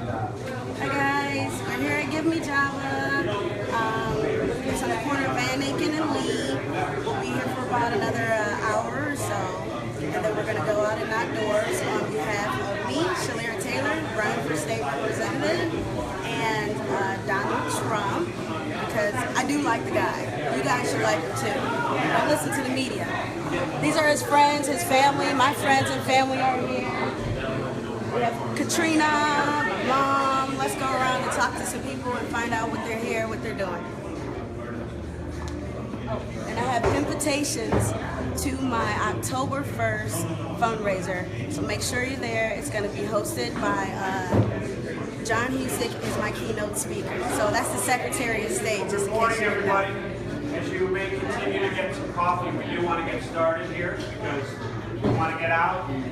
Hi guys, we're here at Give Me Java. It's on the corner of Van Aiken and Lee. We'll be here for about another hour or so, and then we're going to go out and knock doors on behalf of me, Shalira Taylor, running for State Representative, and Donald Trump, because I do like the guy. You guys should like him too. Don't listen to the media. These are his friends, his family. My friends and family are here. We have Katrina, Mom. Let's go around and talk to some people and find out what they're here, what they're doing. And I have invitations to my October 1st fundraiser. So make sure you're there. It's going to be hosted by John Husick is my keynote speaker. So that's the Secretary of State, just in case you didn't know. As you may continue to get some coffee, we do want to get started here because we want to get out and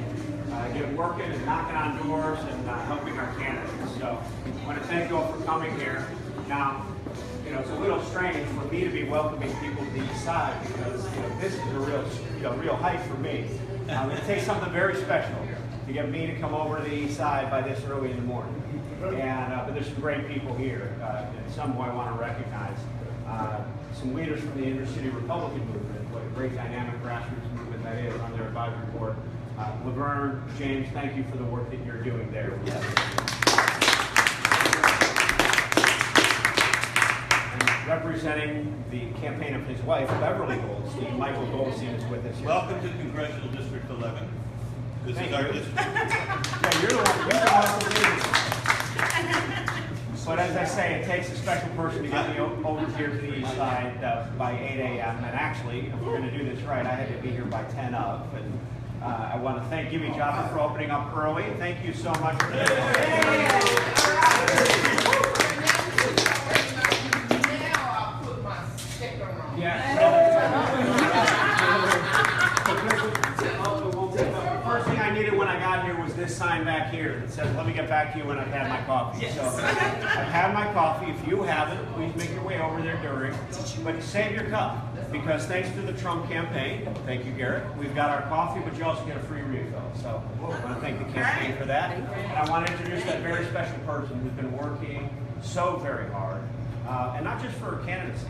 get working and knocking on doors and helping our candidates. So I want to thank you all for coming here. Now, it's a little strange for me to be welcoming people to the east side because this is a real hike for me. It takes something very special to get me to come over to the east side by this early in the morning. And but there's some great people here. And some who I want to recognize. Some leaders from the inner city Republican movement, what a great dynamic grassroots movement that is on their advisory board. Laverne, James, thank you for the work that you're doing there. And representing the campaign of his wife, Beverly Goldstein, Michael Goldstein is with us here. Welcome to Congressional District 11. This is our district. Yeah, you're the one. But as I say, it takes a special person to get me over here to the east side by 8 a.m. And actually, if we're going to do this right, I had to be here by 10 of. And I want to thank Give Me Java for opening up early. Thank you so much for that. Now I'll put my sticker on. First thing I needed when I got here was this sign back here that says, "Let me get back to you when I've had my coffee." Yes. So I've had my coffee. If you haven't, please make your way over there during. But save your cup, because thanks to the Trump campaign, thank you, Garrett, we've got our coffee, but you also get a free refill. So I want to thank the campaign for that. And I want to introduce that very special person who's been working so very hard, and not just for her candidacy,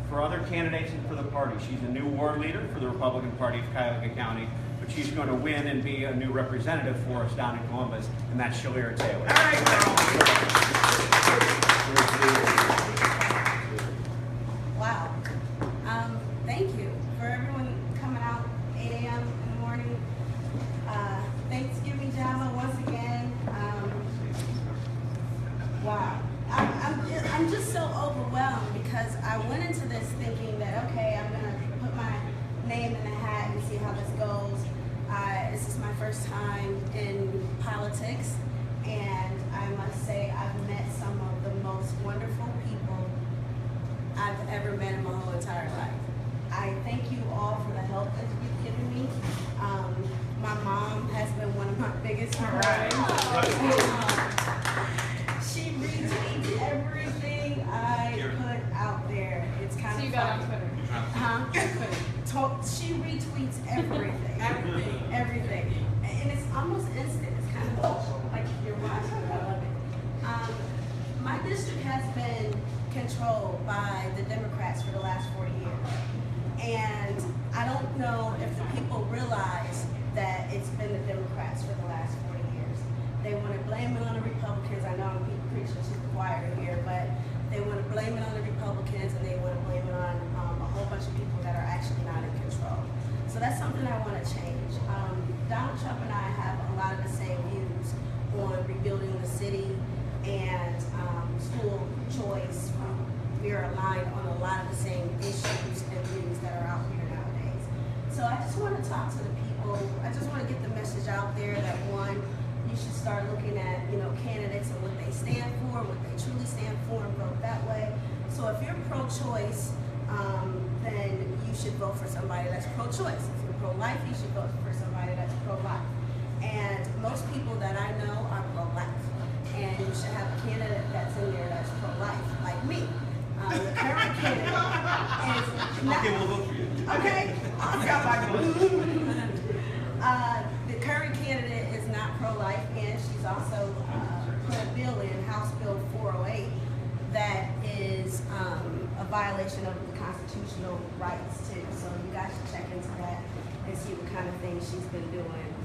for other candidates and for the party. She's a new ward leader for the Republican Party of Cuyahoga County, but she's going to win and be a new representative for us down in Columbus, and that's Shalira Taylor. Wow. Thank you for everyone coming out 8 a.m. in the morning. Thanks, Give Me Java once again. Wow. I'm just so overwhelmed because I went into this thinking that, okay, I'm going to put my name in the hat and see how this goes. This is my first time in politics, and I must say I've met some of the most wonderful people I've ever met in my whole entire life. I thank you all for the help that you've given me. My mom has been one of my biggest heroes. She retweets everything I put out there. It's kind of funny. She retweets everything. Everything. And it's almost instant. It's kind of like you're watching. I love it. My district has been controlled by the Democrats for the last 40 years. And I don't know if the people realize that it's been the Democrats for the last 40 years. They want to blame it on the Republicans. I know I'm preaching to the choir here, but they want to blame it on the Republicans, and they want to blame it on a whole bunch of people that are actually not in control. So that's something I want to change. Donald Trump and I have a lot of the same views on rebuilding the city and school choice. We are aligned on a lot of the same issues and views that are out here nowadays. So I just want to talk to the people. I just want to get the message out there that, one, you should start looking at, candidates and what they stand for, what they truly stand for, and vote that way. So if you're pro-choice, then you should vote for somebody that's pro-choice. If you're pro-life, you should vote for somebody that's pro-life. And most people that I know are pro-life. And you should have a candidate that's in there that's pro-life, like me. The current candidate is not... Okay, we'll vote for you. Okay, I'll got my The current candidate is not pro-life, and she's also put a bill in, House Bill 408, that is a violation of the constitutional rights too. So you guys should check into that and see what kind of things she's been doing.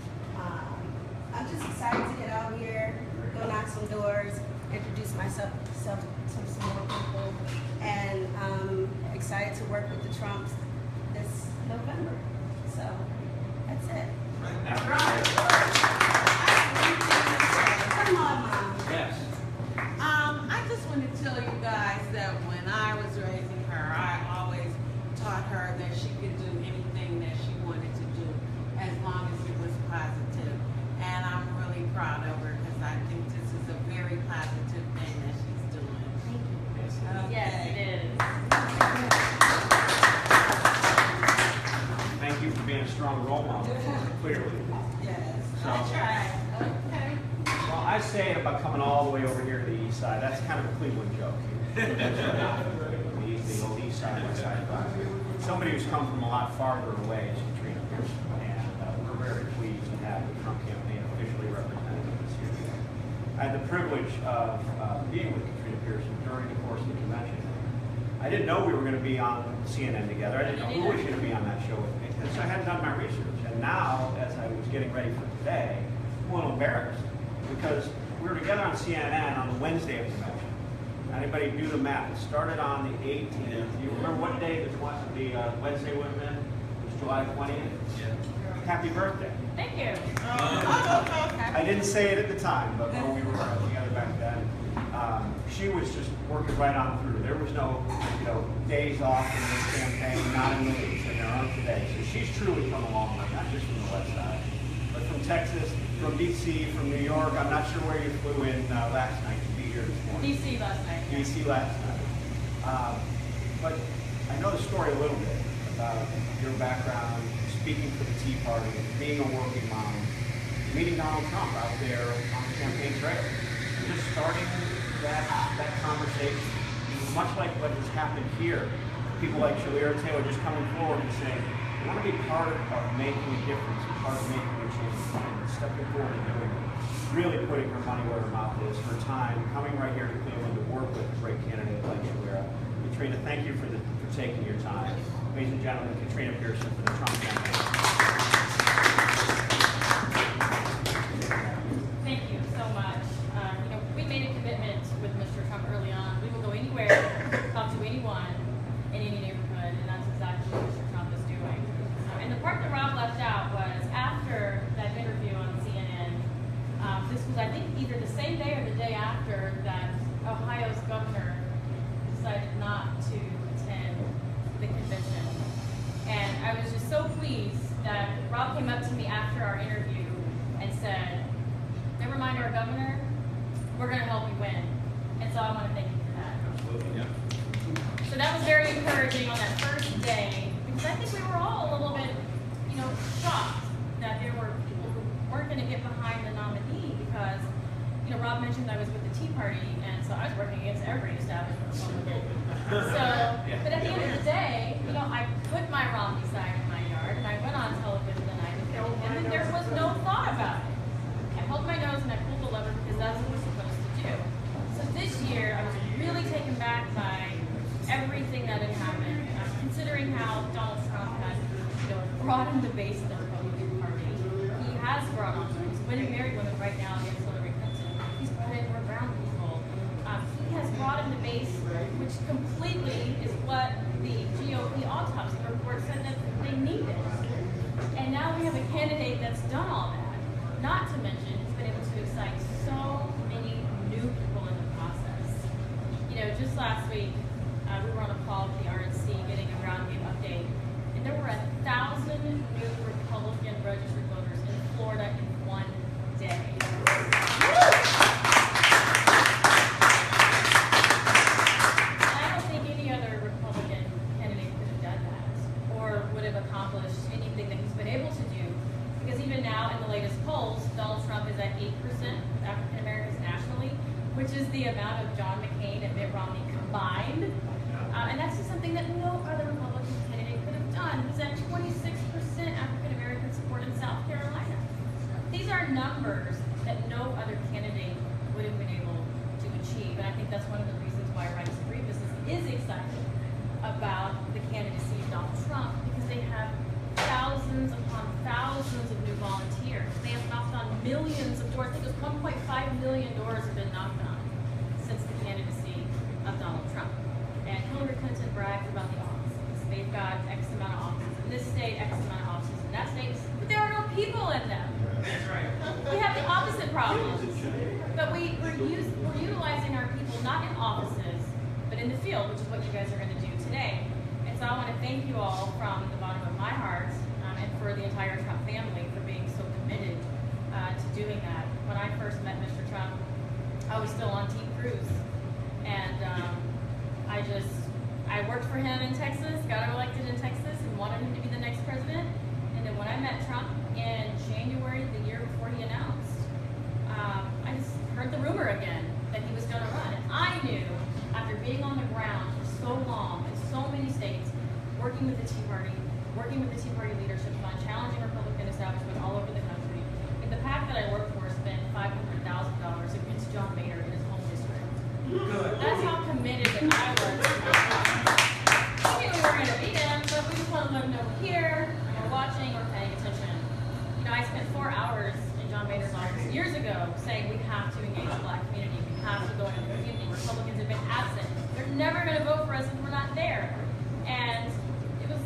I'm just excited to get out here, go knock some doors, introduce myself to some more people, and I'm excited to work with the Trumps this November. So that's it. That's right. Come on, Mom. Yes. I just want to tell you guys that when I was raising her, I always taught her that she could do anything that she wanted to do as long as it was positive. And I'm really proud of her because I think this is a very positive thing that she's doing. Yes, it is. Thank you for being a strong role model, clearly. Yes. So, I tried. Okay. well, I say it about coming all the way over here to the east side. That's kind of a Cleveland joke. The old east side, west side. Somebody who's come from a lot farther away is Katrina Pearson, and we're very pleased to have the Trump campaign officially represented us here today. I had the privilege of being with Katrina Pearson during the course of the convention. I didn't know we were going to be on CNN together. I didn't know who was going to be on that show with me. And so I hadn't done my research. And now, as I was getting ready for today, I'm a little embarrassed because we were together on CNN on the Wednesday of the convention. Anybody do the math? It started on the 18th. Do you remember what day the Wednesday would have been? It was July 20th? Yeah. Happy birthday. Thank you. I didn't say it at the time, but when we were together back then, she was just working right on through. There was no, days off in this campaign, not in the least, and there aren't today. So she's truly come a long way, not just from the west side, but from Texas, from DC, from New York. I'm not sure where you flew in last night to be here this morning. DC last night. DC last night. But I know the story a little bit about your background, speaking for the Tea Party, being a working mom, meeting Donald Trump out there on the campaign trail, and just starting that conversation. Much like what has happened here, people like Shalira Taylor just coming forward and saying, I want to be part of making a difference, part of making a change, and stepping forward and doing it. Really putting her money where her mouth is, her time, coming right here to Cleveland to work with a great candidate like Shalira. Katrina, thank you for taking your time. Ladies and gentlemen, Katrina Pearson for the Trump campaign. Thank you so much. We made a commitment with Mr. Trump early on. We will go anywhere, talk to anyone in any neighborhood, and that's exactly what Mr. Trump is doing. And the part that Rob left out was after that interview on CNN. This was, I think, either the same day or the day after that Ohio's governor decided not to attend the convention. And I was just so pleased that Rob came up to me after our interview and said, never mind our governor, we're going to help you win. And so I want to thank you for that. Absolutely, yeah. So that was very encouraging on that first day, because I think we were all a little bit, shocked that there were people who weren't going to get behind the nominee because, Rob mentioned I was with the Tea Party, and so I was working against every establishment Republican. But at the end of the day, I put my Romney sign in my yard, and I went on television the night before, and then there was no thought about it. I held my nose and I pulled the lever because that's what we're supposed to do. So this year, I was really taken back by everything that had happened, considering how Donald Trump had, broadened the base of the Republican Party. He has brought on, he's winning married women right now against Hillary Clinton. He's brought in more brown people. He has broadened the base, which completely is what the GOP autopsy report said that they needed. And now we have a candidate that's done all that. Not to mention, he's been able to excite so many new people in the process. Just last week, we were on a call with the RNC getting a ground game update, and there were 1,000 new Republican registered voters in Florida in one day. I don't think any other Republican candidate could have done that or would have accomplished anything that he's been able to do. Because even now, in the latest polls, Donald Trump is at 8% of African Americans nationally, which is the amount of John McCain and Mitt Romney combined. And that's just something that no other Republican candidate could have done. He's at 26% African American support in South Carolina. These are numbers that no other candidate would have been able think that's one of the reasons why Rights to Free Business is excited about the candidacy of Donald Trump, because they have thousands upon thousands of new volunteers. They have knocked on millions of doors. I think it was 1.5 million doors have been knocked on since the candidacy of Donald Trump. And Hillary Clinton brags about the offices. They've got X amount of offices in this state, X amount of offices in that state, but there are no people in them. That's right. We have the opposite problems. But we're utilizing our people not in offices, but in the field, which is what you guys are going to do today. And so I want to thank you all from the bottom of my heart, and for the entire Trump family for being so committed to doing that. When I first met Mr. Trump, I was still on Team Cruz. And I worked for him in Texas, got elected in Texas, and wanted him to be the next president. And then when I met Trump in January, the year before he announced, I just heard the rumor again that he was going to run. And I knew, after being on the ground for so long in so many states, working with the Tea Party, working with the Tea Party leadership on challenging Republican establishment all over the country, and the PAC that I work for spent $500,000 against John Boehner in his home district. Good. That's how committed that I was. We knew we were going to beat him, but we just want to let him know we're here, and we're watching, we're paying attention. You know, I spent 4 hours in John Boehner's office years ago saying we have to engage the Black community, we have to go into the community. Republicans have been absent. They're never going to vote for us if we're not there. And it was,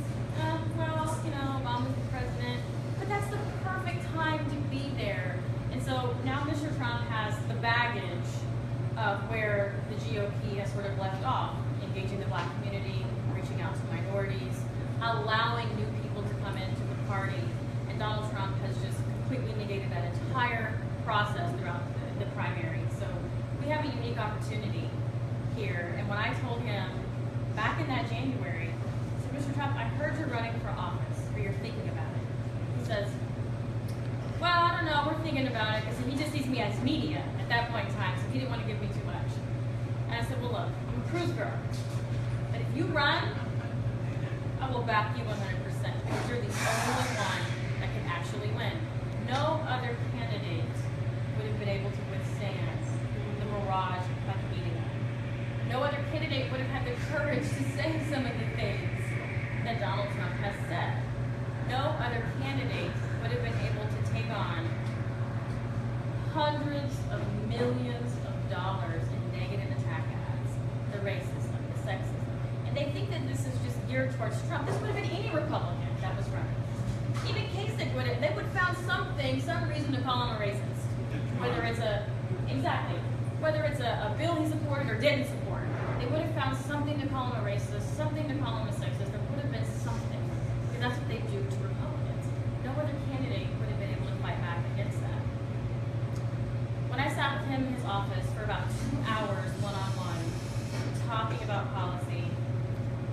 well, you know, Obama's the president, but that's the perfect time to be there. And so now Mr. Trump has the baggage of where the GOP has sort of left off, engaging the Black community, reaching out to minorities, allowing new people to come into the party. And Donald Trump has just completely negated that entire process throughout the primary. So we have a unique opportunity here. And when I told him back in that January, I said, Mr. Trump, I heard you're running for office, or you're thinking about it. He says, well, I don't know, we're thinking about it, because he just sees me as media at that point in time, so he didn't want to give me too much. And I said, well, look, I'm a Cruz girl, but if you run, I will back you 100%, because you're the only one that can actually win. No other candidate would have been able to withstand the barrage of media. No other candidate would have had the courage to say some of the things that Donald Trump has said. No other candidate would have been able to take on hundreds of millions of dollars in negative attack ads, the racism, the sexism. And they think that this is just geared towards Trump. This would have been any Republican that was running. Even Kasich would have, they would have found something, some reason to call him a racist. Whether it's whether it's a bill he supported or didn't support. They would have found something to call him a racist, something to call him a sexist. There would have been something. Because that's what they do to Republicans. No other candidate would have been able to fight back against that. When I sat with him in his office for about 2 hours one-on-one, talking about policy,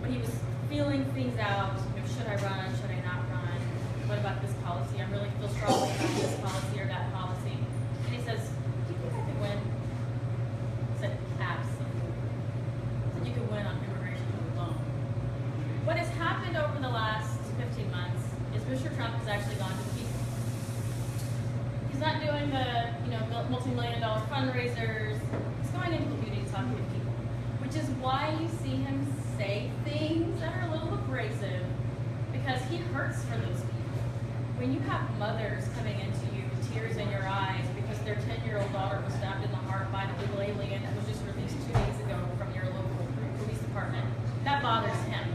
when he was feeling things out, you know, should I run, should I not run? What about this policy? I really feel strongly about this policy or that policy. And he says, do you think I could win? I said, absolutely. I said, you could win on immigration alone. What has happened over the last 15 months is Mr. Trump has actually gone to the people. He's not doing the, you know, multi-million-dollar fundraisers. He's going into communities talking to people, which is why you see him say things that are a little abrasive, because he hurts for those people. When you have mothers coming into you with tears in your eyes because their 10-year-old daughter was stabbed in the heart by an illegal alien that was just released 2 days ago from your local police department, that bothers him.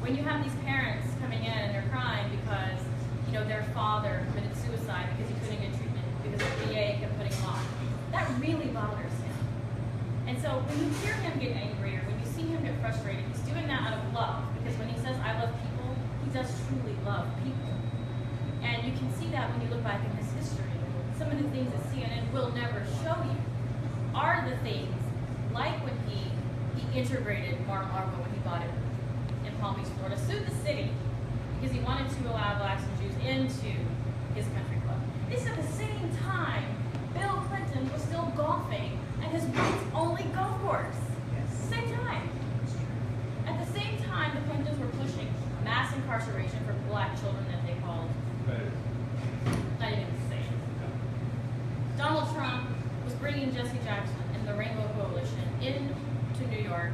When you have these parents coming in and they're crying because, you know, their father committed suicide because he couldn't get treatment because the VA kept putting him off, that really bothers him. And so when you hear him get angry or when you see him get frustrated, he's doing that out of love, because when he says, I love people, he does truly love people. And you can see that when you look back in his history. Some of the things that CNN will never show you are the things like when he integrated Mar-a-Lago when he bought it in Palm Beach, Florida, sued the city because he wanted to allow blacks and Jews into his country club. This at the same time, Bill Clinton was still golfing at his whites only golf course. Same time. At the same time, the Clintons were pushing mass incarceration for black children that they called. Not even the same. Donald Trump was bringing Jesse Jackson and from the Rainbow Coalition into New York,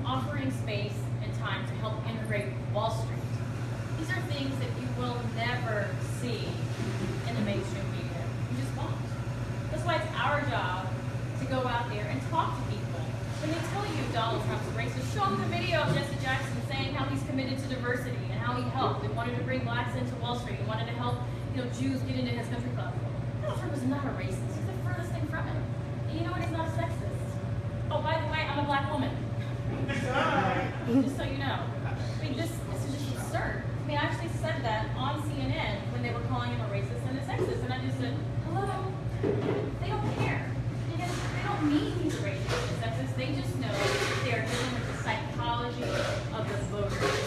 offering space and time to help integrate Wall Street. These are things that you will never see in the mainstream media. You just won't. That's why it's our job to go out there and talk to people. When they tell you Donald Trump's racist, show them the video of Jesse Jackson saying how he's committed to diversity and how he helped and wanted to bring blacks into Wall Street and wanted to help, Jews get into his country club. Donald Trump is not a racist. He's the furthest thing from it. And you know what? He's not a sexist. Oh, by the way, I'm a black woman. Just so you know. I mean, this is just absurd. I mean, I actually said that on CNN when they were calling him a racist and a sexist, and I just said, hello? They don't care. Because they don't mean he's racist or sexist. They just know they're dealing with the psychology of the voters.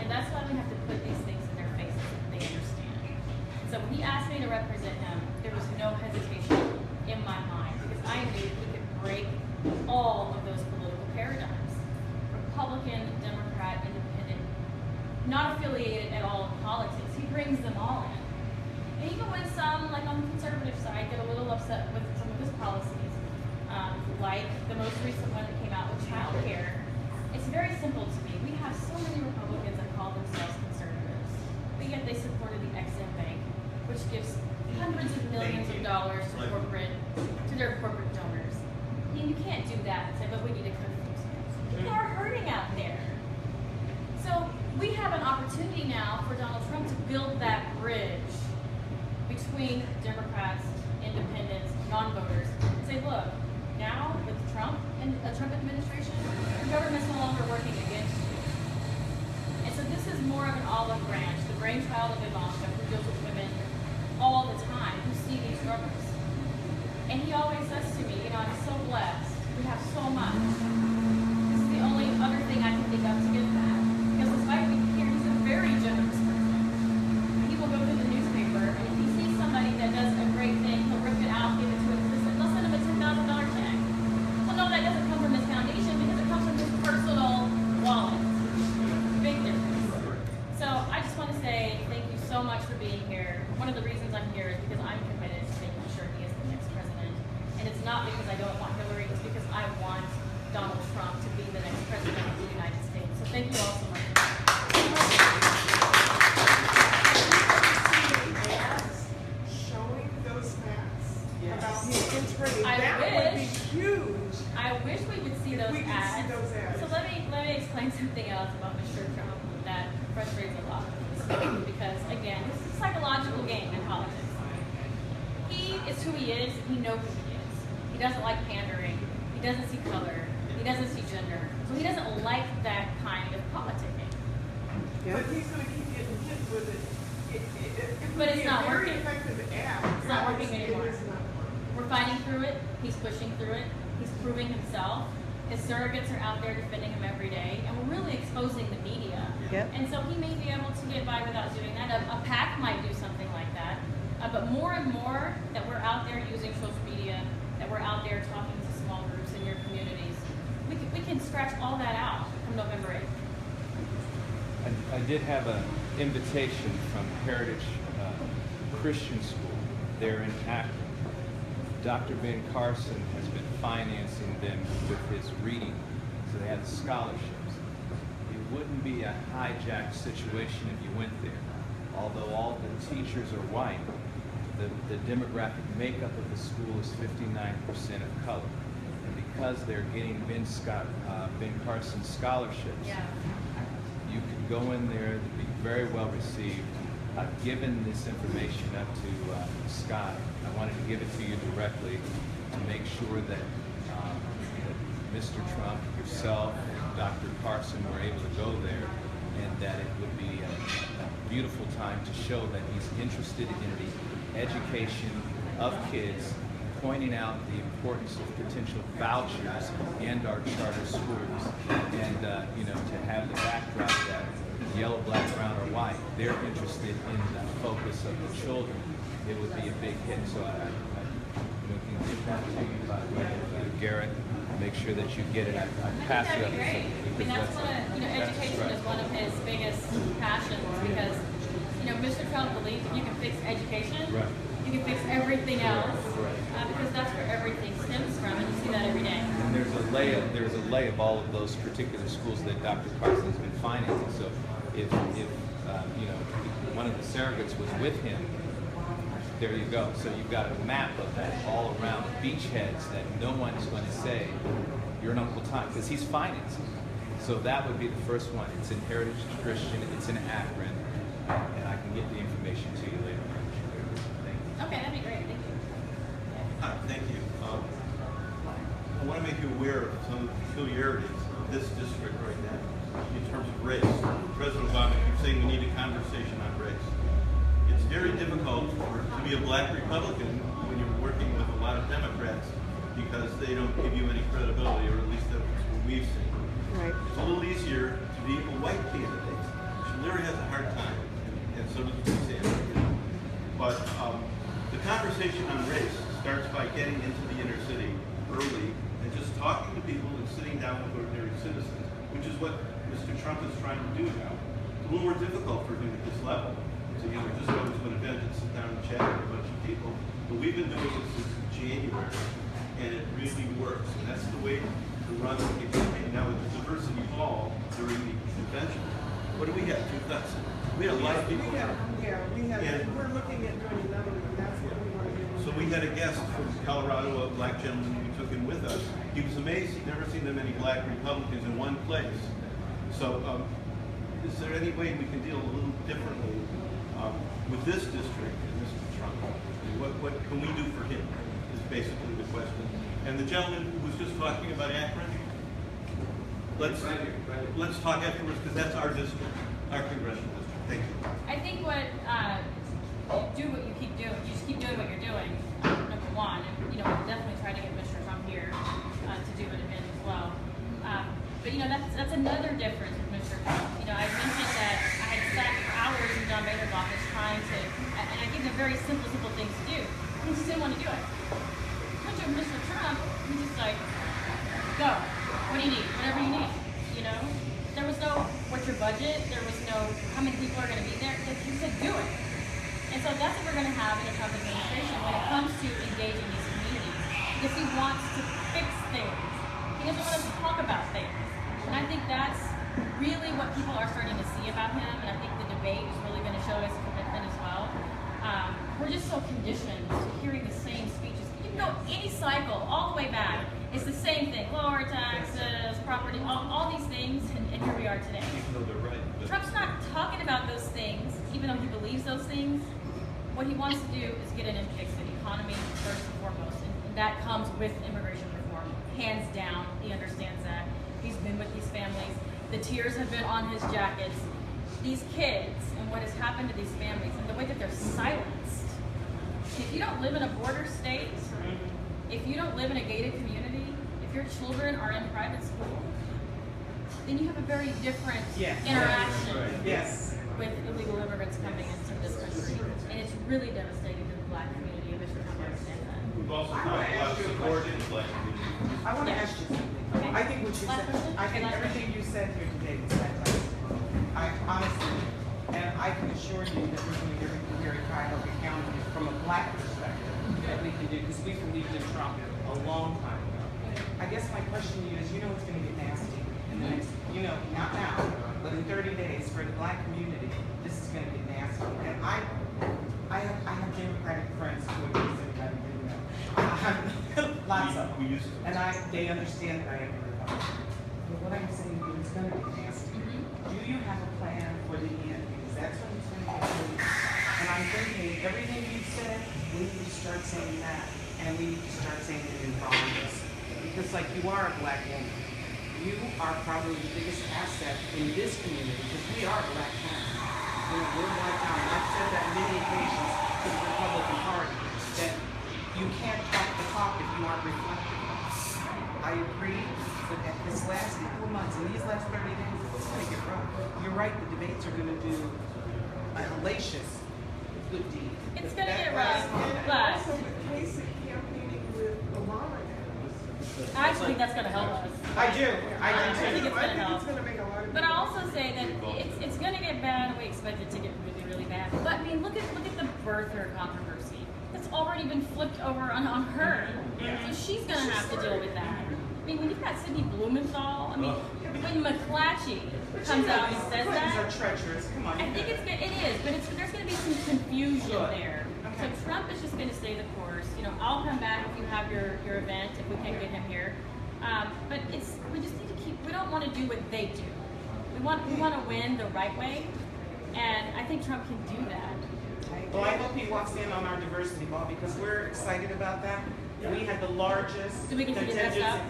And that's why we have to put these things in their faces so that they understand. So when he asked me to represent him, there was no hesitation in my mind because I knew he could break all of those political paradigms. Republican, Democrat, Independent, not affiliated at all in politics. He brings them all in. And even when some, like on the conservative side, get a little upset with some of his policies, like the most recent one that came out with child care, it's very simple to me. We have so many Republicans that call themselves conservatives, but yet they supported the Exim Bank, which gives hundreds of millions of dollars to their corporate donors. And you can't do that and say, but we need to cut things. People are hurting out there. So we have an opportunity now for Donald Trump to build that bridge between Democrats, independents, non-voters, and say, look, now with Trump and the Trump administration, the government's no longer working against you. And so this is more of an olive branch, the brainchild of Ivanka, who deals with women all the time, who see these struggles. And he always says to me, I'm so blessed. We have so much. This is the only other thing I can think of to give back. Because despite being here, he's a very generous person. He will go to the newspaper, and if he sees somebody that does a great thing, he'll rip it out, give it to him, they'll send him a $10,000 check. Well, no, that doesn't come from his foundation because it comes from his personal wallet. Big difference. So I just want to say thank you so much for being here. One of the reasons I'm here is because I'm committed to making sure he is the next president. And it's not because I don't want Hillary, it's because I want Donald Trump to be the next president of the United States. So thank you all so much. Showing those facts about his integrity. I That would be wish. huge. I wish we would see those We could ads. see those ads. So let me explain something else about Mr. Trump that frustrates a lot of us because again, this is a psychological game in politics. He is who he is. He knows who he is. He doesn't like pandering. He doesn't see color. He doesn't see gender. So he doesn't like that kind of politicking. But he's going to keep getting hit with it. But it's not very working. effective ad. It's not working anymore. It is not working. We're fighting through it. He's pushing through it. He's proving himself. His surrogates are out there defending him every day, and we're really exposing the media. Yep. And so he may be able to get by without doing that. A PAC might do something like that. But more and more that we're out there using social media, that we're out there talking to small groups in your communities, we can scratch all that out from November 8th. I did have an invitation from Heritage Christian School there in Akron. Dr. Ben Carson has been financing them with his reading, so they have scholarships. It wouldn't be a hijacked situation if you went there. Although all the teachers are white, the demographic makeup of the school is 59% of color. And because they're getting Ben Carson scholarships, Yeah. you can go in there to be very well received. I've given this information up to Scott. I wanted to give it to you directly to make sure that Mr. Trump, yourself, and Dr. Carson were able to go there, and that it would be a beautiful time to show that he's interested in the education of kids, pointing out the importance of potential vouchers and our charter schools, and to have the backdrop that yellow, black, brown, or white, they're interested in the focus of the children. It would be a big hit. So I can give that to you by way of Garrett. Make sure that you get it. I pass it up. That'd be great. I mean, that's one of, education is one of his biggest passions because, Mr. Trump believes if you can fix education, Right. you can fix everything else because that's where everything stems from. And there's a lay of all of those particular schools that Dr. Carson's been financing. So if one of the surrogates was with him, there you go. So you've got a map of that all around beachheads that no one is going to say you're an Uncle Tom because he's financing. So that would be the first one. It's in Heritage Christian. It's in Akron, and I can get the information to you later. Thank you. Okay, that'd be great. Thank you. Hi, thank you. I want to make you aware of some peculiarities of this district right now in terms of race. President Obama keeps saying we need a conversation on race. It's very difficult to be a black Republican when you're working with a lot of Democrats because they don't give you any credibility, or at least that's what we've seen. Right. It's a little easier to be a white candidate. Shalira has a hard time, and so does Sandra. But the conversation on race starts by getting into the inner city early and just talking to people and sitting down with ordinary citizens, which is what Mr. Trump is trying to do now. It's a little more difficult for him at this level to just go to an event and sit down and chat with a bunch of people. But we've been doing this since January, and it really works. And that's the way to run a campaign. Now with the diversity ball during the convention, what do we have? 2,000. We had a lot of people. We're looking at doing another one. That's what we want to do. So we had a guest from Colorado, a black gentleman, we took him with us. He was amazed. He'd never seen that many black Republicans in one place. So is there any way we can deal a little differently with this district and Mr. Trump? What can we do for him is basically the question. And the gentleman who was just talking about Akron, let's talk afterwards because that's our district, our congressional district. Thank you. I think do what you keep doing. You just keep doing what you're doing. Number one, and we'll definitely try to get Mr. Trump here to do an event as well. But that's another difference with Mr. Trump. I mentioned that I had sat for hours in John Boehner's office trying to, and I gave him very simple things to do. He just didn't want to do it. Went to Mr. Trump, he's just like, go. What do you need? Whatever you need. There was no, what's your budget? There was no, how many people are going to be there? He said, do it. And so that's what we're going to have in the Trump administration when it comes to engaging these communities. Because he wants to fix things. He doesn't want to talk about things. And I think that's really what people are starting to see about him. And I think the debate is really going to show his commitment as well. We're just so conditioned to hearing the same speeches. You can go any cycle, all the way back. It's the same thing. Lower taxes, property, all these things, and here we are today. Even though they're right. Trump's not talking about those things, even though he believes those things. What he wants to do is get in and fix the economy first and foremost, and that comes with immigration reform. Hands down, he understands that. He's been with these families. The tears have been on his jackets. These kids and what has happened to these families and the way that they're silenced. If you don't live in a border state, if you don't live in a gated community, if your children are in private school, then you have a very different interaction with illegal immigrants coming into this country. And it's really devastating to the black community, and Mr. Trump understands that. We've also got a lot of support in the black community. I want to ask you something. Okay. I think what you Last said, question? I think everything you said here today was fantastic. I honestly, and I can assure you that we're doing everything here in Cuyahoga County from a black perspective that we can do, because we believed in Trump a long time ago. I guess my question to you is, it's going to get nasty in the next, not now, but in 30 days for the black community, this is going to get nasty. And I have Democratic friends who are against everybody doing that. Lots of them. We used to. And they understand that I am a Republican. But what I'm saying to you, it's going to be nasty. Do you have a plan for the end? Because that's when it's going to get really. And I'm thinking everything you said, we need to start saying that. And we need to start saying it in volumes. Because you are a black woman. You are probably the biggest asset in this community because we are a black town. We're a black town. I've said that many occasions to the Republican Party that you can't talk the talk if you aren't reflective. I agree that at this last couple of months, in these last 30 days, it's going to get rough. You're right, the debates are going to do a hellacious good deed. It's going to get rough, And but also with Kasich campaigning with Obama now. I actually think that's going to help us. I do. I think it's gonna I think help. it's going to make a lot of But I also say that it's going to get bad. We expect it to get really, really bad. But look at the birther controversy. It's already been flipped over on her. So she's going to have to deal with that. mean, when you've got Sidney Blumenthal, I mean, when McClatchy comes out and says Clintons are that, treacherous. Come on. I think it is, but there's going to be some confusion there. Okay. So Trump is just going to stay the course. You know, I'll come back if you have your event, if we can't get him here. But we just need to we don't want to do what they do. We want to win the right way, and I think Trump can do that. Well, I hope he walks in on our diversity ball because we're excited about that. We had the largest So we can see contingent. this up?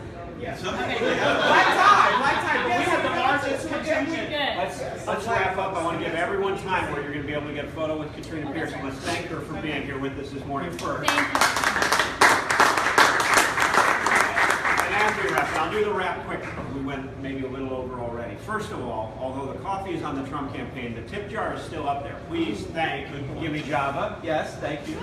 Yes. Okay. Black tie, but we had the largest contingent. Good. Let's wrap up. I want to give everyone time where you're going to be able to get a photo with Katrina Pearson. Let's thank her for being here with us this morning first. Thank you. And after we wrap, I'll do the wrap quick. We went maybe a little over already. First of all, although the coffee is on the Trump campaign, the tip jar is still up there. Please thank Gimme Java. Yes, thank you.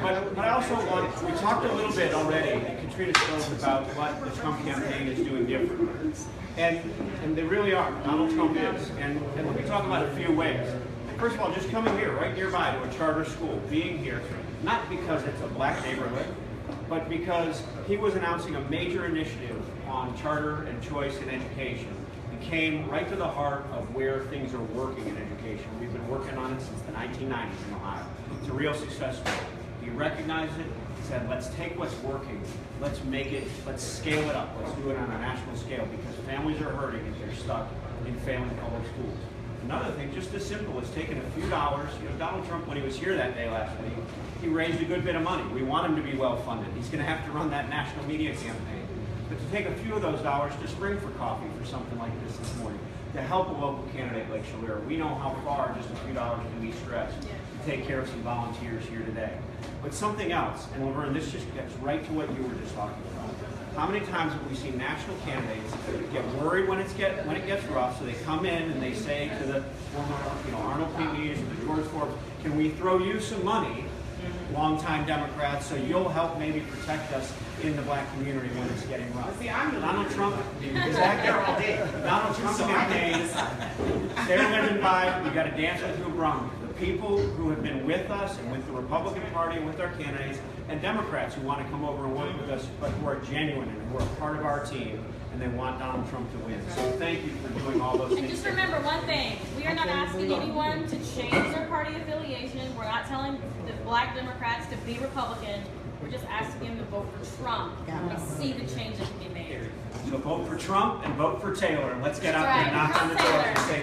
But I also want, we talked a little bit already, and Katrina spoke about what the Trump campaign is doing differently. And they really are. Donald Trump is. And let me talk about a few ways. First of all, just coming here, right nearby to a charter school, being here, not because it's a black neighborhood, but because he was announcing a major initiative on charter and choice in education. It came right to the heart of where things are working in education. We've been working on it since the 1990s in Ohio. It's a real success story. He recognized it, said, let's take what's working, let's make it, let's scale it up, let's do it on a national scale because families are hurting if they're stuck in failing public schools. Another thing, just as simple as taking a few dollars. You know, Donald Trump, when he was here that day last week, he raised a good bit of money. We want him to be well funded. He's going to have to run that national media campaign. But to take a few of those dollars to spring for coffee for something like this morning, to help a local candidate like Shalira, we know how far just a few dollars can be stretched to take care of some volunteers here today. But something else, and Laverne, this just gets right to what you were just talking about. How many times have we seen national candidates get worried when it gets rough, so they come in and they say to the former, Arnold P. or the George Forbes, can we throw you some money, longtime Democrats, so you'll help maybe protect us in the black community when it's getting rough. See, I'm Donald Trump is that guy. Donald Trump's campaign, they're living by, you got to dance with who brung. The people who have been with us and with the Republican Party and with our candidates, and Democrats who want to come over and work with us, but who are genuine and who are part of our team, and they want Donald Trump to win. So thank you for doing all those And things. just remember one thing, we are not asking anyone to change their party affiliation. We're not telling the black Democrats to be Republican. We're just asking them to vote for Trump and see the change that can be made. So vote for Trump and vote for Taylor, and let's get out there and That's knock on the right. door and say,